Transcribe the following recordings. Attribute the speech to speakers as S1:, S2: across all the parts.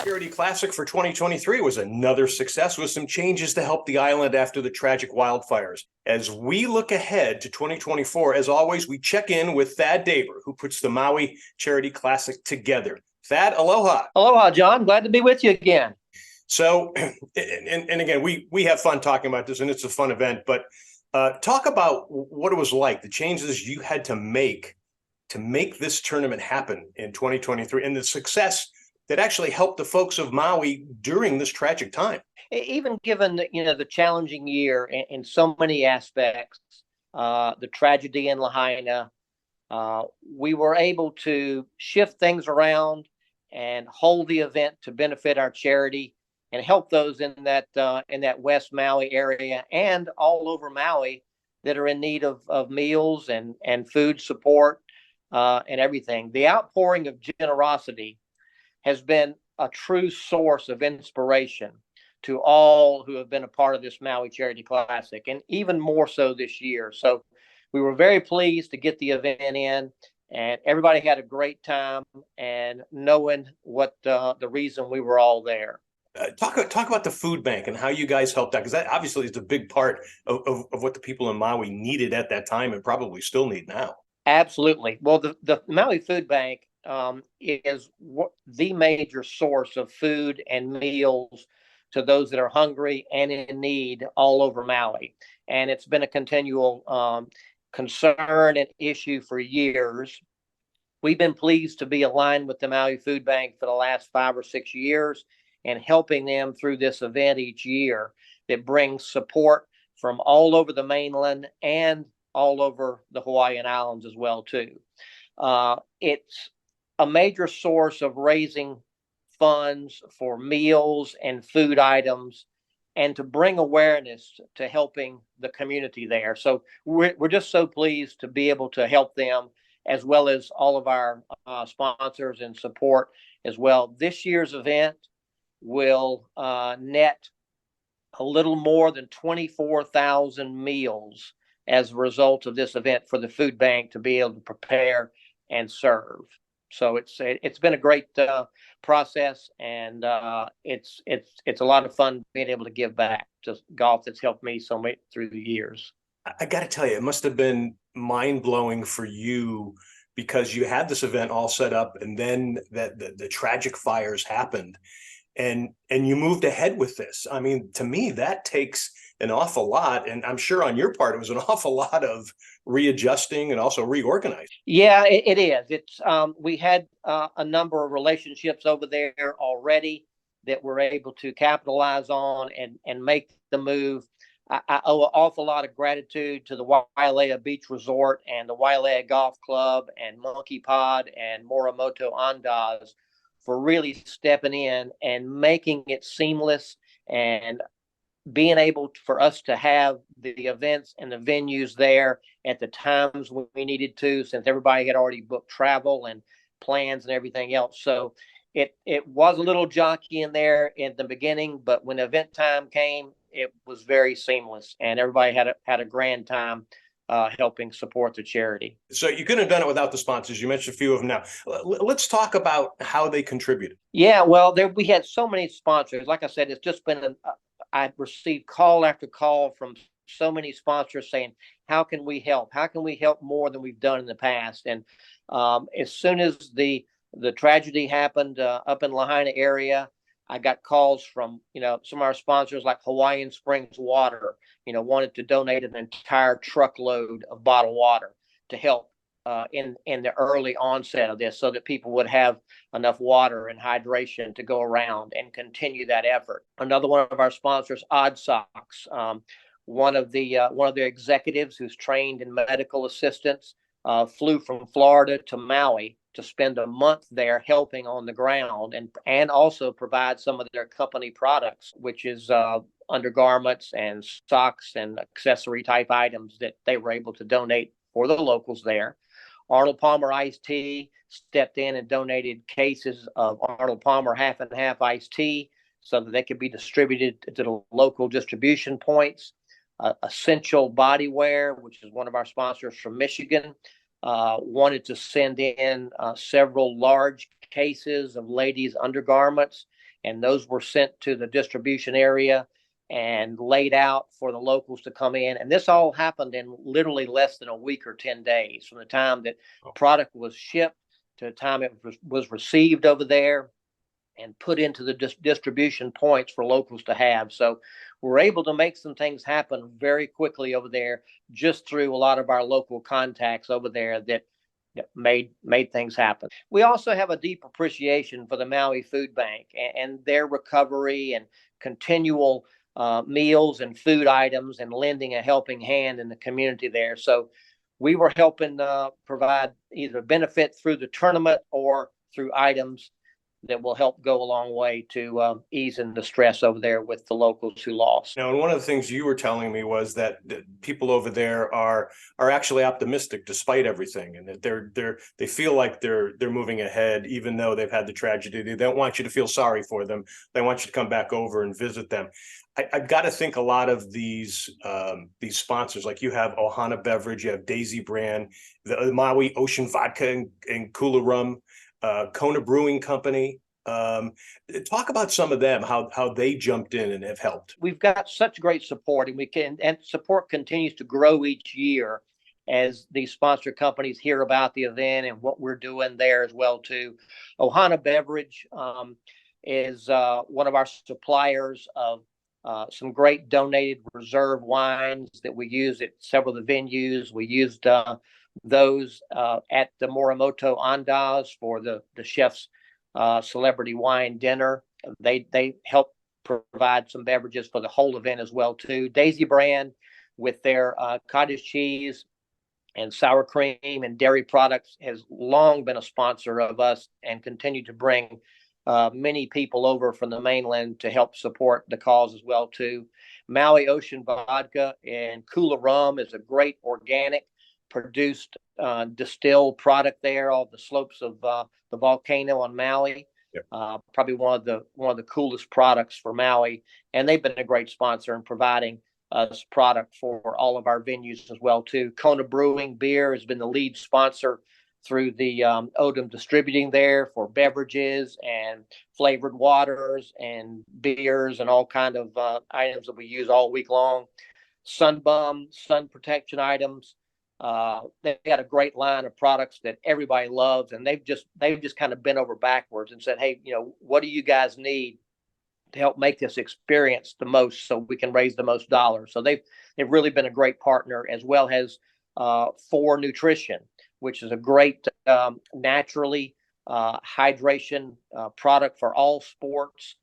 S1: Charity Classic for 2023 was another success with some changes to help the island after the tragic wildfires. As we look ahead to 2024, as always, we check in with Thad Daber, who puts the Maui Charity Classic together. Thad, aloha.
S2: Aloha, John. Glad to be with you again.
S1: So, and again, we have fun talking about this, and it's a fun event, but talk about what it was like, the changes you had to make this tournament happen in 2023, and the success that actually helped the folks of Maui during this tragic time.
S2: Even given the challenging year in so many aspects, the tragedy in Lahaina, we were able to shift things around and hold the event to benefit our charity and help those in that West Maui area and all over Maui that are in need of meals and food support and everything. The outpouring of generosity has been a true source of inspiration to all who have been a part of this Maui Charity Classic, and even more so this year. So we were very pleased to get the event in, and everybody had a great time, and knowing what the reason we were all there.
S1: Talk about the food bank and how you guys helped out, because that obviously is a big part of what the people in Maui needed at that time and probably still need now.
S2: Absolutely. Well, the Maui Food Bank is the major source of food and meals to those that are hungry and in need all over Maui. And it's been a continual concern and issue for years. We've been pleased to be aligned with the Maui Food Bank for the last 5 or 6 years and helping them through this event each year that brings support from all over the mainland and all over the Hawaiian Islands as well, too. It's a major source of raising funds for meals and food items and to bring awareness to helping the community there. So we're just so pleased to be able to help them, as well as all of our sponsors and support as well. This year's event will net a little more than 24,000 meals as a result of this event for the food bank to be able to prepare and serve. So it's been a great process, and it's a lot of fun being able to give back to golf that's helped me so much through the years.
S1: I got to tell you, it must have been mind-blowing for you, because you had this event all set up, and then the tragic fires happened, and you moved ahead with this. I mean, to me, that takes an awful lot, and I'm sure on your part it was an awful lot of readjusting and also reorganizing.
S2: Yeah, it is. It's we had a number of relationships over there already that we're able to capitalize on and make the move. I owe an awful lot of gratitude to the Wailea Beach Resort and the Wailea Golf Club and Monkey Pod and Morimoto Andaz for really stepping in and making it seamless and being able for us to have the events and the venues there at the times when we needed to, since everybody had already booked travel and plans and everything else. So it was a little jockey in there in the beginning, but when event time came, it was very seamless, and everybody had a grand time helping support the charity.
S1: So you couldn't have done it without the sponsors. You mentioned a few of them now. Let's talk about how they contributed.
S2: Yeah, well, we had so many sponsors. Like I said, it's just been I received call after call from so many sponsors saying, how can we help? How can we help more than we've done in the past? And as soon as the tragedy happened up in Lahaina area, I got calls from, some of our sponsors like Hawaiian Springs Water, wanted to donate an entire truckload of bottled water to help in the early onset of this, so that people would have enough water and hydration to go around and continue that effort. Another one of our sponsors, Odd Socks, one of their executives who's trained in medical assistance, flew from Florida to Maui to spend a month there helping on the ground and also provide some of their company products, which is undergarments and socks and accessory type items that they were able to donate for the locals there. Arnold Palmer Iced Tea stepped in and donated cases of Arnold Palmer half and half iced tea so that they could be distributed to the local distribution points. Essential Body Wear, which is one of our sponsors from Michigan, wanted to send in several large cases of ladies' undergarments and those were sent to the distribution area and laid out for the locals to come in. And this all happened in literally less than a week or 10 days from the time that product was shipped to the time it was received over there and put into the distribution points for locals to have. So we're able to make some things happen very quickly over there just through a lot of our local contacts over there that made things happen. We also have a deep appreciation for the Maui Food Bank and their recovery and continual meals and food items and lending a helping hand in the community there. So we were helping provide either benefit through the tournament or through items that will help go a long way to easing the stress over there with the locals who lost.
S1: Now, and one of the things you were telling me was that people over there are actually optimistic despite everything, and that they feel like they're moving ahead, even though they've had the tragedy. They don't want you to feel sorry for them. They want you to come back over and visit them. I've got to think a lot of these sponsors, like you have Ohana Beverage, you have Daisy Brand, the Maui Ocean Vodka and Kula Rum, Kona Brewing Company. Talk about some of them, how they jumped in and have helped.
S2: We've got such great support, and support continues to grow each year as these sponsor companies hear about the event and what we're doing there as well too. Ohana Beverage is one of our suppliers of some great donated reserve wines that we use at several of the venues. We used those at the Morimoto Andaz for the chef's celebrity wine dinner. They help provide some beverages for the whole event as well too. Daisy Brand with their cottage cheese and sour cream and dairy products has long been a sponsor of us and continue to bring many people over from the mainland to help support the cause as well too. Maui Ocean Vodka and Kula Rum is a great organic produced distilled product there off the slopes of the volcano on Maui. Yep. Probably one of the coolest products for Maui, and they've been a great sponsor in providing us product for all of our venues as well too. Kona Brewing Beer has been the lead sponsor through the Odom distributing there for beverages and flavored waters and beers and all kind of items that we use all week long. Sunbum, sun protection items. They got a great line of products that everybody loves, and they've just kind of bent over backwards and said, hey, what do you guys need to help make this experience the most so we can raise the most dollars? So they've really been a great partner, as well as For Nutrition, which is a great naturally hydration product for all sports.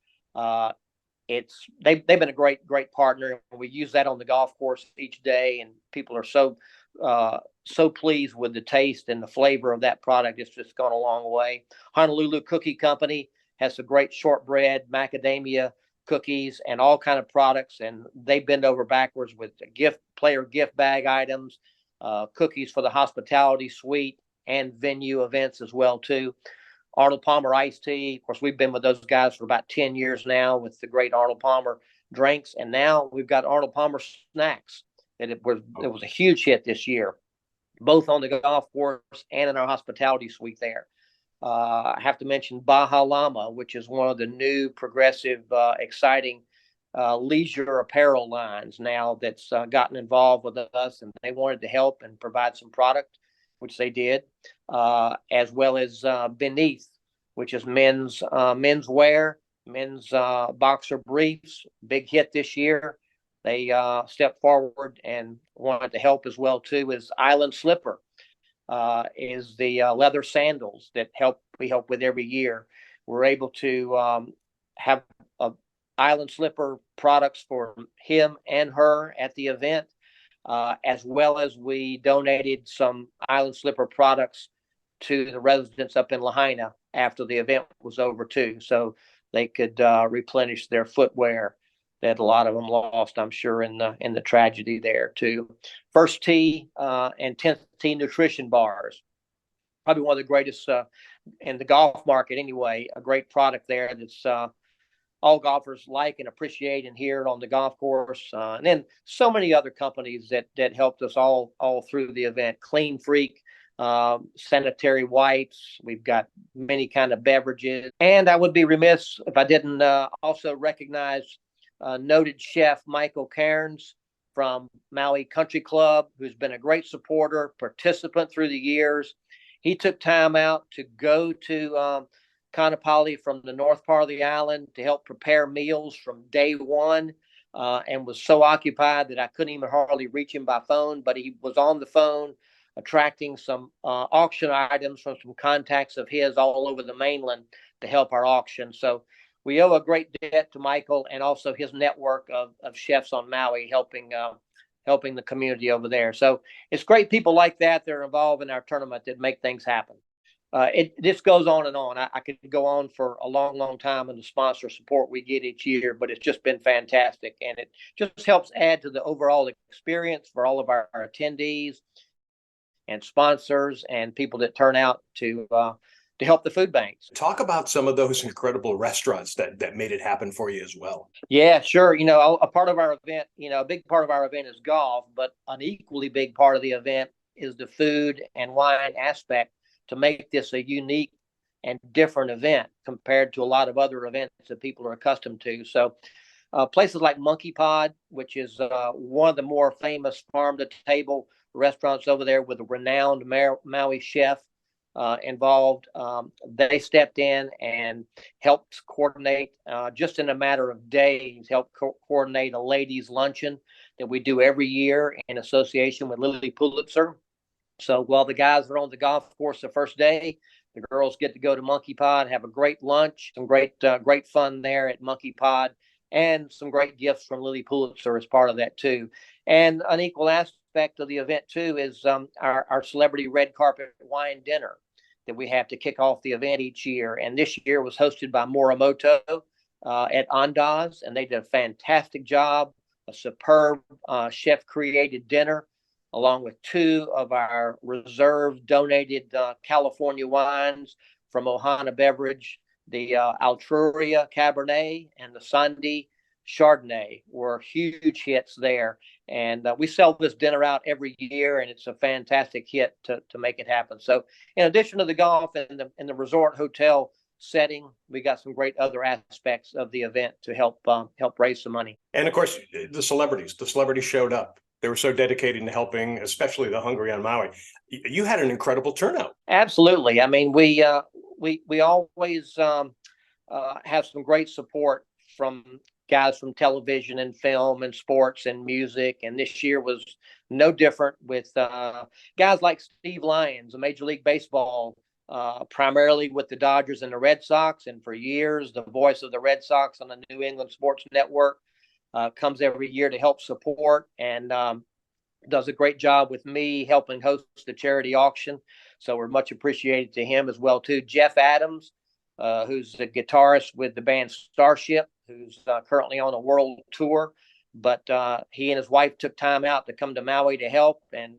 S2: They've been a great partner. We use that on the golf course each day, and people are so pleased with the taste and the flavor of that product. It's just gone a long way. Honolulu Cookie Company has some great shortbread, macadamia cookies, and all kind of products, and they bend over backwards with player gift bag items, cookies for the hospitality suite and venue events as well too. Arnold Palmer iced tea. Of course, we've been with those guys for about 10 years now with the great Arnold Palmer drinks. And now we've got Arnold Palmer snacks. And it was a huge hit this year, both on the golf course and in our hospitality suite there. I have to mention Baja Llama, which is one of the new progressive, exciting leisure apparel lines now that's gotten involved with us, and they wanted to help and provide some product, which they did, as well as Beneath, which is men's wear, men's boxer briefs, big hit this year. They stepped forward and wanted to help as well too. Is Island Slipper, is the leather sandals that we help with every year. We're able to have Island Slipper products for him and her at the event. As well as we donated some Island Slipper products to the residents up in Lahaina after the event was over too, so they could replenish their footwear that a lot of them lost, I'm sure, in the tragedy there too. First Tee and 10th Tee nutrition bars, probably one of the greatest in the golf market anyway. A great product there that's all golfers like and appreciate and hear on the golf course. And then so many other companies that helped us all through the event. Clean Freak, sanitary wipes. We've got many kind of beverages. And I would be remiss if I didn't also recognize noted chef Michael Cairns from Maui Country Club, who's been a great supporter, participant through the years. He took time out to go to Kaanapali from the north part of the island to help prepare meals from day one, and was so occupied that I couldn't even hardly reach him by phone, but he was on the phone attracting some auction items from some contacts of his all over the mainland to help our auction. So we owe a great debt to Michael and also his network of chefs on Maui helping the community over there. So it's great people like that are involved in our tournament that make things happen. This goes on and on. I could go on for a long, long time in the sponsor support we get each year, but it's just been fantastic. And it just helps add to the overall experience for all of our attendees and sponsors and people that turn out to help the food banks.
S1: Talk about some of those incredible restaurants that made it happen for you as well.
S2: Yeah, sure. A part of our event, a big part of our event is golf, but an equally big part of the event is the food and wine aspect to make this a unique and different event compared to a lot of other events that people are accustomed to. So places like Monkey Pod, which is one of the more famous farm-to-table restaurants over there with a renowned Maui chef involved. They stepped in and helped coordinate, just in a matter of days, helped coordinate a ladies' luncheon that we do every year in association with Lily Pulitzer. So while the guys are on the golf course the first day, the girls get to go to Monkey Pod, have a great lunch, some great fun there at Monkey Pod, and some great gifts from Lily Pulitzer as part of that too. And an equal aspect of the event too is our celebrity red carpet wine dinner that we have to kick off the event each year. And this year was hosted by Morimoto at Andaz, and they did a fantastic job, a superb chef-created dinner, along with two of our reserve donated California wines from Ohana Beverage, the Altruria Cabernet and the Sandy Chardonnay were huge hits there. And we sell this dinner out every year, and it's a fantastic hit to make it happen. So in addition to the golf and the resort hotel setting, we got some great other aspects of the event to help raise some money.
S1: And of course, the celebrities showed up. They were so dedicated to helping, especially the hungry on Maui. You had an incredible turnout.
S2: Absolutely. I mean, we always have some great support from guys from television and film and sports and music. And this year was no different with guys like Steve Lyons, a Major League Baseball, primarily with the Dodgers and the Red Sox. And for years, the voice of the Red Sox on the New England Sports Network. Comes every year to help support and does a great job with me helping host the charity auction. So we're much appreciated to him as well too. Jeff Adams, who's a guitarist with the band Starship, who's currently on a world tour, but he and his wife took time out to come to Maui to help and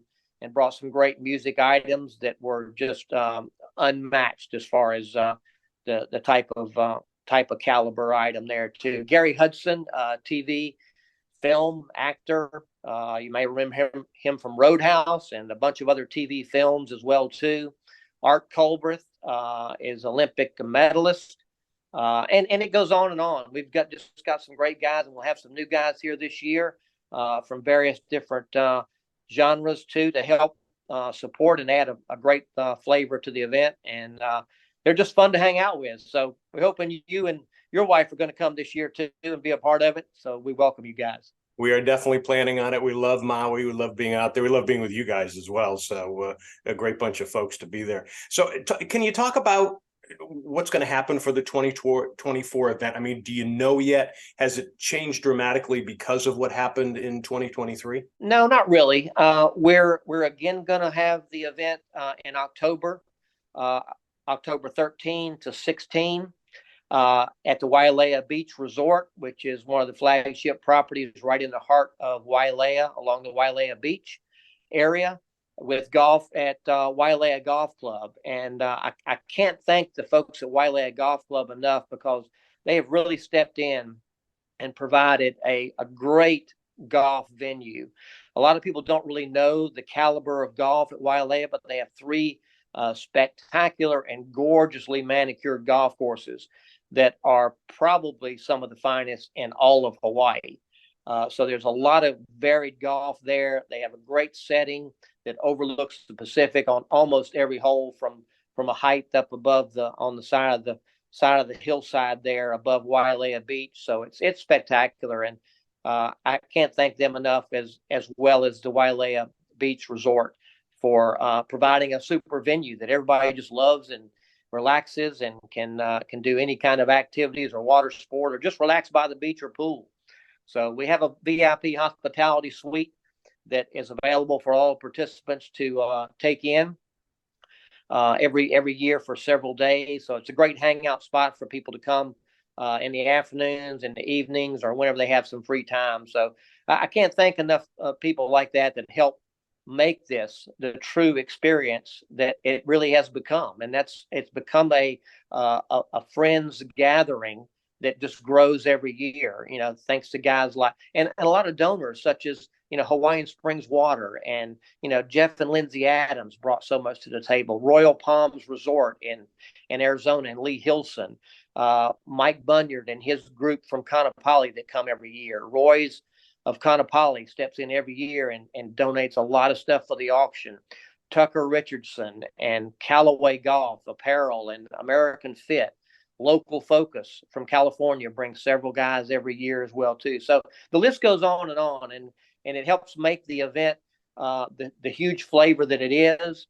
S2: brought some great music items that were just unmatched as far as the type of caliber item there too. Gary Hudson, TV film actor. You may remember him from Roadhouse and a bunch of other TV films as well too. Art Culbreth is Olympic medalist. And it goes on and on. We've got some great guys, and we'll have some new guys here this year from various different genres too to help support and add a great flavor to the event. And they're just fun to hang out with. So we're hoping you and your wife are going to come this year too and be a part of it. So we welcome you guys.
S1: We are definitely planning on it. We love Maui. We love being out there. We love being with you guys as well. So a great bunch of folks to be there. So can you talk about what's going to happen for the 2024 event? I mean, do you know yet? Has it changed dramatically because of what happened in 2023?
S2: No, not really. We're again going to have the event in October. October 13 to 16 at the Wailea Beach Resort, which is one of the flagship properties right in the heart of Wailea along the Wailea Beach area, with golf at Wailea Golf Club. And I can't thank the folks at Wailea Golf Club enough, because they have really stepped in and provided a great golf venue. A lot of people don't really know the caliber of golf at Wailea, but they have three spectacular and gorgeously manicured golf courses that are probably some of the finest in all of Hawaii. So there's a lot of varied golf there. They have a great setting that overlooks the Pacific on almost every hole from a height up above on the side of the hillside there above Wailea Beach. So it's spectacular, and I can't thank them enough, as well as the Wailea Beach Resort, for providing a super venue that everybody just loves and relaxes and can do any kind of activities or water sport or just relax by the beach or pool. So we have a VIP hospitality suite that is available for all participants to take in every year for several days. So it's a great hangout spot for people to come in the afternoons and the evenings or whenever they have some free time. So I can't thank enough people like that help make this the true experience that it really has become. And it's become a friends gathering that just grows every year, thanks to guys like, and a lot of donors such as, Hawaiian Springs Water and, Jeff and Lindsay Adams brought so much to the table. Royal Palms Resort in Arizona and Lee Hilson, Mike Bunyard and his group from Kanapali that come every year. Roy's of Kanapali steps in every year and donates a lot of stuff for the auction. Tucker Richardson and Callaway Golf Apparel and American Fit. Local Focus from California brings several guys every year as well too. So the list goes on, and it helps make the event the huge flavor that it is,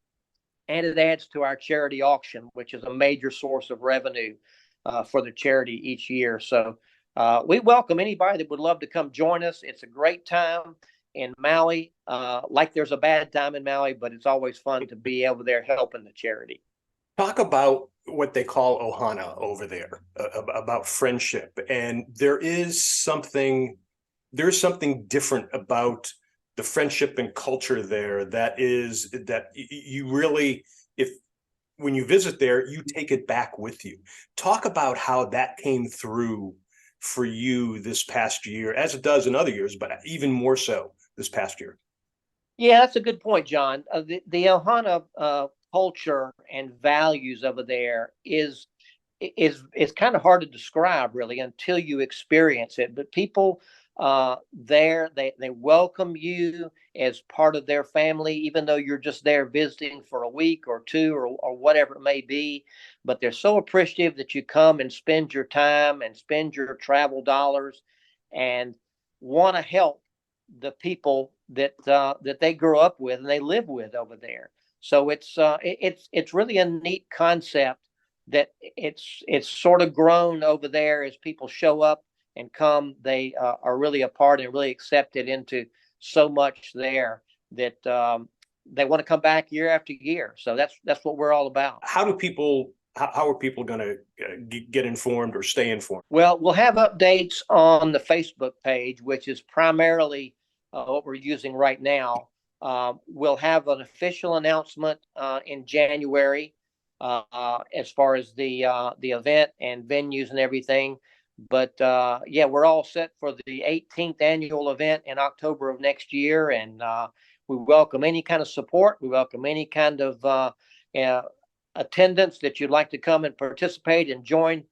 S2: and it adds to our charity auction, which is a major source of revenue for the charity each year. So we welcome anybody that would love to come join us. It's a great time in Maui. Like there's a bad time in Maui, but it's always fun to be over there helping the charity.
S1: Talk about what they call ohana over there, about friendship. And there's something different about the friendship and culture there that you really, when you visit there, you take it back with you. Talk about how that came through for you this past year, as it does in other years, but even more so this past year.
S2: Yeah, that's a good point, John. The ohana culture and values over there is kind of hard to describe really until you experience it. But people there, they welcome you as part of their family, even though you're just there visiting for a week or two or whatever it may be. But they're so appreciative that you come and spend your time and spend your travel dollars and want to help the people that they grew up with and they live with over there. So it's really a neat concept that it's sort of grown over there as people show up and come. They are really a part and really accepted into so much there that they want to come back year after year. So that's what we're all about.
S1: How are people going to get informed or stay informed?
S2: Well, we'll have updates on the Facebook page, which is primarily what we're using right now. We'll have an official announcement in January as far as the event and venues and everything. But yeah, we're all set for the 18th annual event in October of next year, and we welcome any kind of support. We welcome any kind of attendance that you'd like to come and participate and join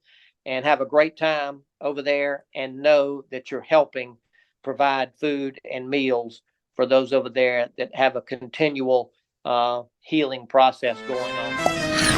S2: and have a great time over there, and know that you're helping provide food and meals for those over there that have a continual healing process going on.